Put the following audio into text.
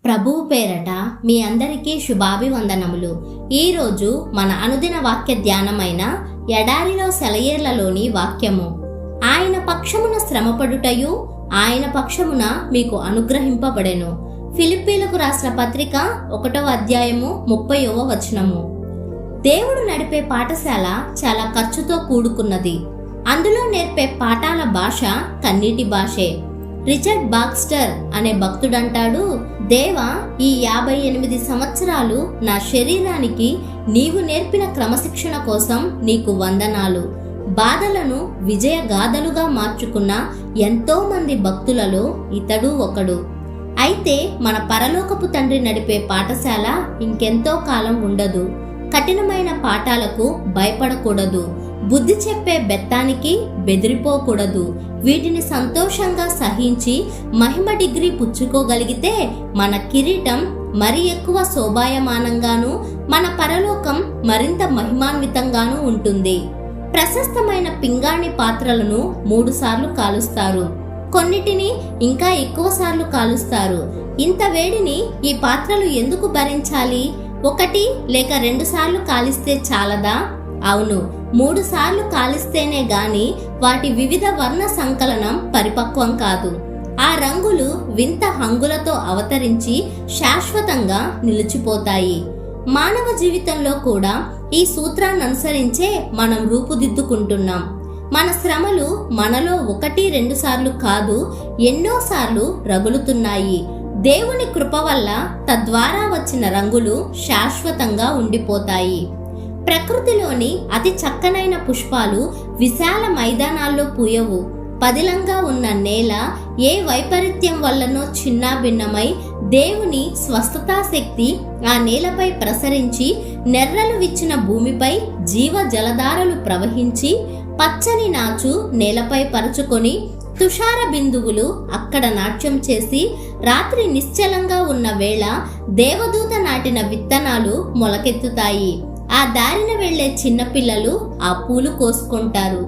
ప్రభువు పేరట మీ అందరికీ శుభాభివందనములు. ఈరోజు మన అనుదిన వాక్య ధ్యానమైన ఎడారిలో సెలయేర్లలోని వాక్యము. ఆయన పక్షమున శ్రమపడుటయు ఆయన పక్షమున మీకు అనుగ్రహింపబడెను. ఫిలిప్పీలకు రాసిన పత్రిక 1వ అధ్యాయము 30వ వచనము. దేవుడు నడిపే పాఠశాల చాలా ఖర్చుతో కూడుకున్నది. అందులో నేర్పే పాఠాల భాష కన్నీటి భాషే. రిచర్డ్ బాక్స్టర్ అనే భక్తుడంటాడు, దేవా, ఈ 58 సంవత్సరాలు నా శరీరానికి నీవు నేర్పిన క్రమశిక్షణ కోసం నీకు వందనాలు. బాధలను విజయ గాథలుగా మార్చుకున్న ఎంతో మంది భక్తులలో ఇతడు ఒకడు. అయితే మన పరలోకపు తండ్రి నడిపే పాఠశాల ఇంకెంతో కాలం ఉండదు. కఠినమైన పాఠాలకు భయపడకూడదు. బుద్ధి చెప్పే బెత్తానికి బెదిరిపోకూడదు. వీటిని సంతోషంగా సహించి మహిమ డిగ్రీ పుచ్చుకోగలిగితే మన కిరీటం మరి ఎక్కువ శోభాయమానంగాను, మన పరలోకం మరింత మహిమాన్వితంగాను ఉంటుంది. ప్రశస్తమైన పింగాణి పాత్రలను 3 సార్లు కాలుస్తారు. కొన్నిటిని ఇంకా ఎక్కువ సార్లు కాలుస్తారు. ఇంత వేడిని ఈ పాత్రలు ఎందుకు భరించాలి? 1 లేక 2 సార్లు కాలిస్తే చాలదా? అవును, 3 సార్లు కాలిస్తేనే గాని వాటి వివిధ వర్ణ సంకలనం పరిపక్వం కాదు. ఆ రంగులు వింత హంగులతో అవతరించి శాశ్వతంగా నిలిచిపోతాయి. మానవ జీవితంలో కూడా ఈ సూత్రాన్ని అనుసరించే మనం రూపుదిద్దుకుంటున్నాం. మన శ్రమలు మనలో 1-2 సార్లు కాదు, ఎన్నోసార్లు రగులుతున్నాయి. దేవుని కృప వల్ల తద్వారా వచ్చిన రంగులు శాశ్వతంగా ఉండిపోతాయి. ప్రకృతిలోని అతి చక్కనైన పుష్పాలు విశాల మైదానాల్లో పూయవు. పదిలంగా ఉన్న నేల ఏ వైపరీత్యం వల్లనో చిన్నాభిన్నమై దేవుని స్వస్థతా శక్తి ఆ నేలపై ప్రసరించి నెర్రలు విచ్చిన భూమిపై జీవ జలధారలు ప్రవహించి పచ్చని నాచు నేలపై పరుచుకొని తుషార బిందువులు అక్కడ నాట్యం చేసి రాత్రి నిశ్చలంగా ఉన్న వేళ దేవదూత నాటిన విత్తనాలు మొలకెత్తుతాయి. ఆ దారిన వెళ్లే చిన్నపిల్లలు ఆ పూలు కోసుకుంటారు.